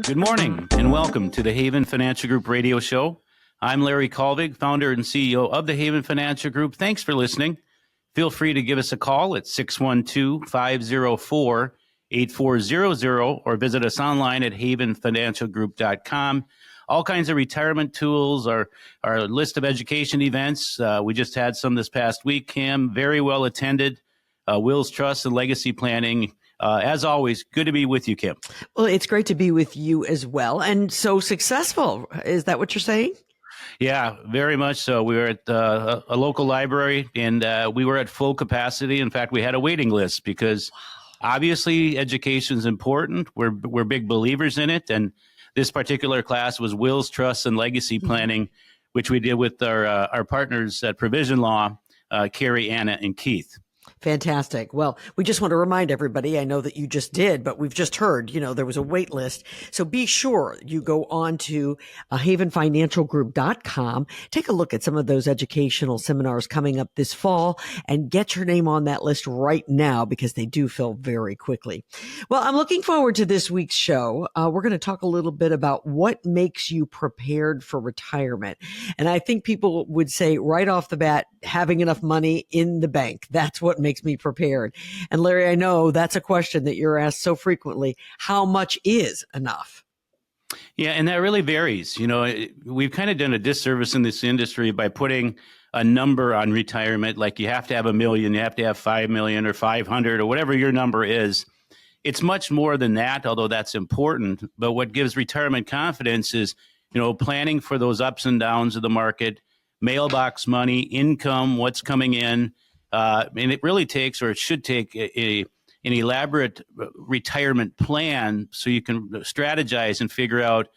Good morning and welcome to the Haven Financial Group radio show. I'm Larry Kalvig, founder and CEO of the Haven Financial Group. Thanks for listening. Feel free to give us a call at 612-504-8400 or visit us online at havenfinancialgroup.com. All kinds of retirement tools, our list of education events. We just had some this past week, Kim, very well attended. Wills Trust and Legacy Planning. As always, good to be with you, Kim. Well, it's great to be with you as well. And so successful. Is that what you're saying? Yeah, very much so. We were at a local library and we were at full capacity. In fact, we had a waiting list because obviously education is important. We're big believers in it. And this particular class was Wills Trust and Legacy Planning, which we did with our partners at Provision Law, Carrie, Anna, and Keith. Fantastic. Well, we just want to remind everybody, I know that you just did, but we've just heard, there was a wait list. So be sure you go on to havenfinancialgroup.com, take a look at some of those educational seminars coming up this fall and get your name on that list right now because they do fill very quickly. Well, I'm looking forward to this week's show. We're going to talk a little bit about what makes you prepared for retirement. And I think people would say right off the bat, having enough money in the bank. That's what makes me prepared. And Larry, I know that's a question that you're asked so frequently. How much is enough? Yeah, and that really varies. We've kind of done a disservice in this industry by putting a number on retirement, like you have to have $1 million, you have to have 5 million or 500 or whatever your number is. It's much more than that, although that's important. But what gives retirement confidence is, planning for those ups and downs of the market, mailbox money, income, what's coming in. And it really takes, or it should take, an elaborate retirement plan so you can strategize and figure out,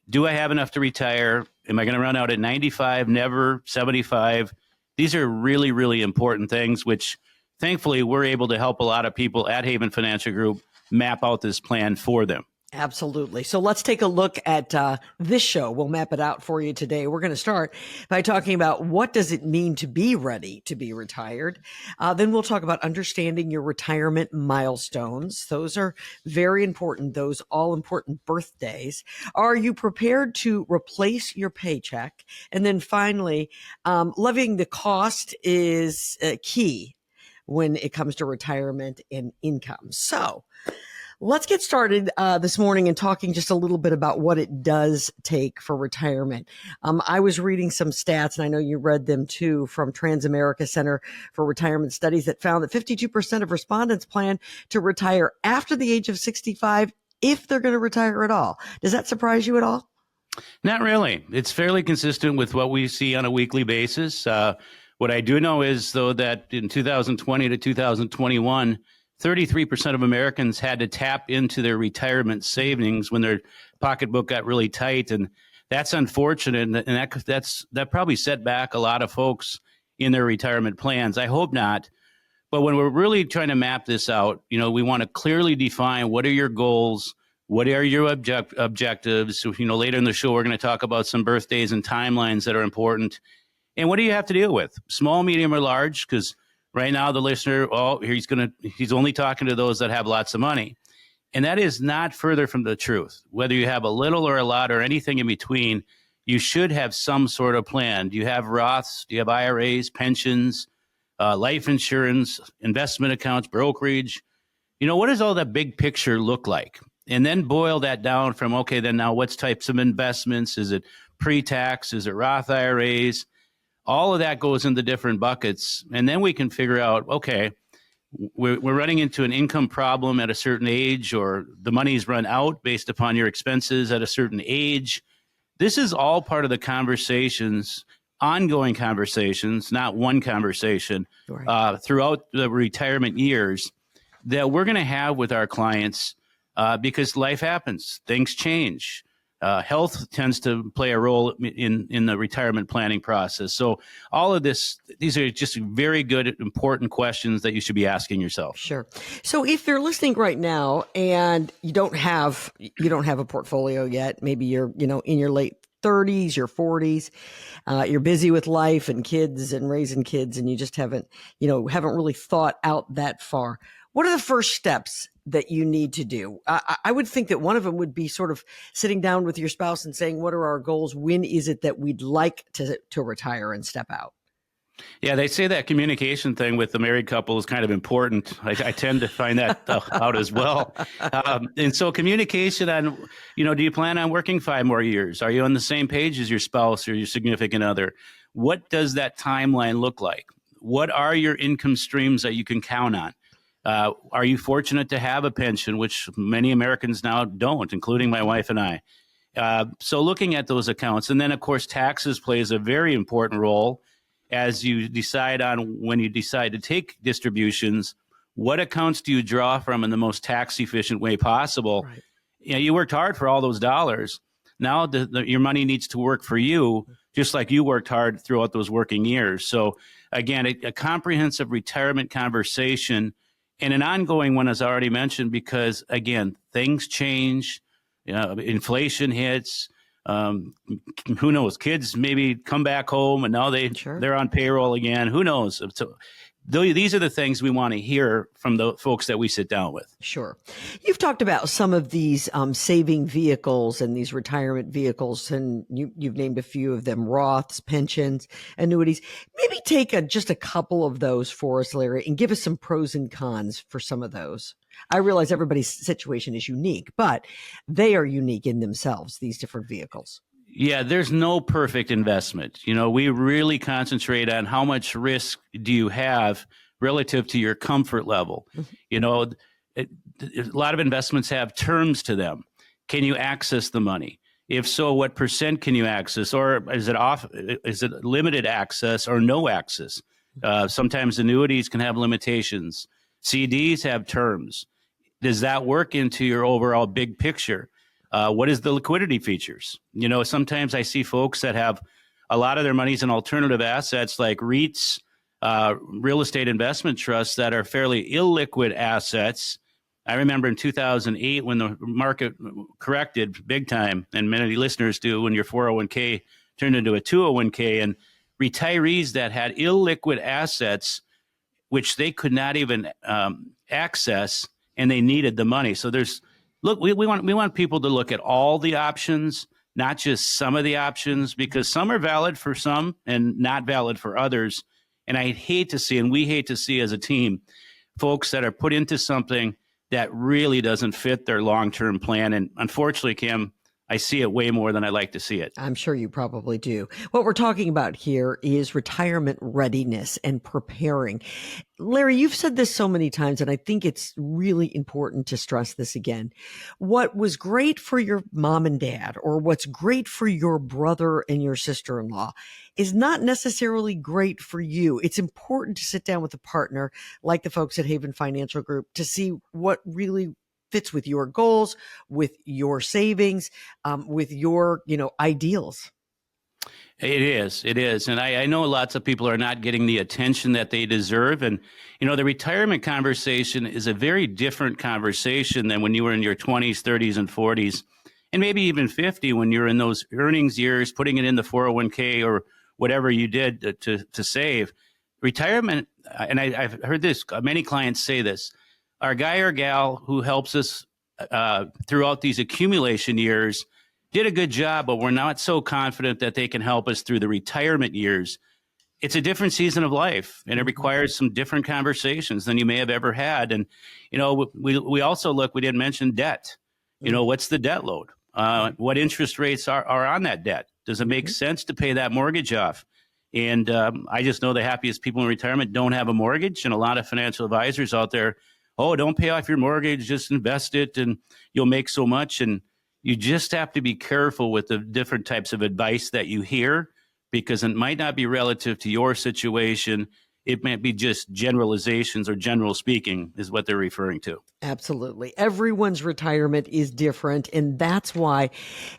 do I have enough to retire? Am I going to run out at 95, never, 75? These are really, really important things, which thankfully we're able to help a lot of people at Haven Financial Group map out this plan for them. Absolutely. So let's take a look at this show. We'll map it out for you today. We're going to start by talking about what does it mean to be ready to be retired. Then we'll talk about understanding your retirement milestones. Those are very important. Those all important birthdays. Are you prepared to replace your paycheck? And then finally, levying the cost is key when it comes to retirement and income. So let's get started this morning and talking just a little bit about what it does take for retirement. I was reading some stats, and I know you read them too, from Transamerica Center for Retirement Studies that found that 52% of respondents plan to retire after the age of 65 if they're going to retire at all. Does that surprise you at all? Not really. It's fairly consistent with what we see on a weekly basis. What I do know is, though, that in 2020 to 2021, 33% of Americans had to tap into their retirement savings when their pocketbook got really tight. And that's unfortunate. And that probably set back a lot of folks in their retirement plans. I hope not. But when we're really trying to map this out, we want to clearly define what are your goals, what are your objectives. So, later in the show, we're going to talk about some birthdays and timelines that are important. And what do you have to deal with? Small, medium, or large? Because right now, the listener, he's only talking to those that have lots of money. And that is not further from the truth. Whether you have a little or a lot or anything in between, you should have some sort of plan. Do you have Roths? Do you have IRAs, pensions, life insurance, investment accounts, brokerage? What does all that big picture look like? And then boil that down from, okay, then now what's types of investments? Is it pre-tax? Is it Roth IRAs? All of that goes into different buckets. And then we can figure out, okay, we're running into an income problem at a certain age, or the money's run out based upon your expenses at a certain age. This is all part of the conversations, ongoing conversations, not one conversation, right, throughout the retirement years that we're going to have with our clients because life happens. Things change. Health tends to play a role in the retirement planning process. So all of these are just very good, important questions that you should be asking yourself. Sure. So if you're listening right now and you don't have a portfolio yet, maybe you're, in your late 30s, your 40s, you're busy with life and kids and raising kids, and you just haven't really thought out that far. What are the first steps that you need to do? I would think that one of them would be sort of sitting down with your spouse and saying, what are our goals? When is it that we'd like to retire and step out? Yeah, they say that communication thing with the married couple is kind of important. I tend to find that out as well. And so communication on, do you plan on working 5 more years? Are you on the same page as your spouse or your significant other? What does that timeline look like? What are your income streams that you can count on? Are you fortunate to have a pension, which many Americans now don't, including my wife and I? So looking at those accounts, and then of course taxes plays a very important role as you decide on when you decide to take distributions. What accounts do you draw from in the most tax efficient way possible? Right. You worked hard for all those dollars. Now your money needs to work for you, just like you worked hard throughout those working years. So again, a comprehensive retirement conversation, and an ongoing one, as I already mentioned, because again, things change, inflation hits. Who knows? Kids maybe come back home and now they're on payroll again. Who knows? So these are the things we want to hear from the folks that we sit down with. Sure. You've talked about some of these saving vehicles and these retirement vehicles, and you've named a few of them: Roths, pensions, annuities. Maybe take just a couple of those for us, Larry, and give us some pros and cons for some of those. I realize everybody's situation is unique, but they are unique in themselves, these different vehicles. Yeah, there's no perfect investment. We really concentrate on how much risk do you have relative to your comfort level. Mm-hmm. A lot of investments have terms to them. Can you access the money? If so, what percent can you access? Or is it limited access or no access? Sometimes annuities can have limitations. CDs have terms. Does that work into your overall big picture? What is the liquidity features? Sometimes I see folks that have a lot of their money's in alternative assets like REITs, real estate investment trusts that are fairly illiquid assets. I remember in 2008 when the market corrected big time, and many listeners do, when your 401k turned into a 201k, and retirees that had illiquid assets, which they could not even access, and they needed the money. So we want people to look at all the options, not just some of the options, because some are valid for some and not valid for others. And I hate to see, and we hate to see as a team, folks that are put into something that really doesn't fit their long-term plan. And unfortunately, Kim, I see it way more than I like to see it. I'm sure you probably do. What we're talking about here is retirement readiness and preparing. Larry, you've said this so many times, and I think it's really important to stress this again. What was great for your mom and dad, or what's great for your brother and your sister-in-law, is not necessarily great for you. It's important to sit down with a partner like the folks at Haven Financial Group to see what really fits with your goals, with your savings, with your, ideals. It is. And I know lots of people are not getting the attention that they deserve. And, the retirement conversation is a very different conversation than when you were in your 20s, 30s, and 40s, and maybe even 50 when you're in those earnings years, putting it in the 401k or whatever you did to save. Retirement, and I've heard this, many clients say this, our guy or gal who helps us throughout these accumulation years did a good job, but we're not so confident that they can help us through the retirement years. It's a different season of life, and it requires some different conversations than you may have ever had. And, we also we didn't mention debt. What's the debt load? What interest rates are on that debt? Does it make sense to pay that mortgage off? And I just know the happiest people in retirement don't have a mortgage, and a lot of financial advisors out there, don't pay off your mortgage, just invest it and you'll make so much. And you just have to be careful with the different types of advice that you hear, because it might not be relative to your situation. It might be just generalizations, or general speaking is what they're referring to. Absolutely. Everyone's retirement is different. And that's why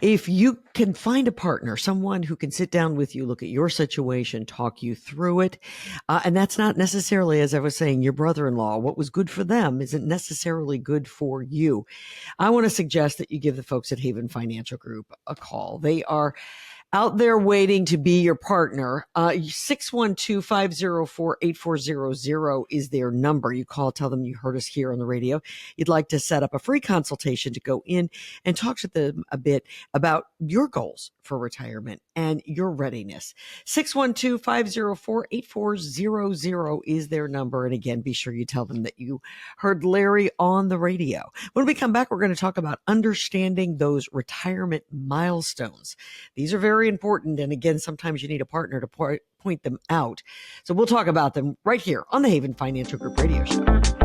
if you can find a partner, someone who can sit down with you, look at your situation, talk you through it. And that's not necessarily, as I was saying, your brother-in-law. What was good for them isn't necessarily good for you. I want to suggest that you give the folks at Haven Financial Group a call. They are out there waiting to be your partner, 612-504-8400 is their number. You call, tell them you heard us here on the radio. You'd like to set up a free consultation to go in and talk to them a bit about your goals for retirement and your readiness. 612-504-8400 is their number. And again, be sure you tell them that you heard Larry on the radio. When we come back, we're going to talk about understanding those retirement milestones. These are very important. And again, sometimes you need a partner to point them out. So we'll talk about them right here on the Haven Financial Group Radio Show.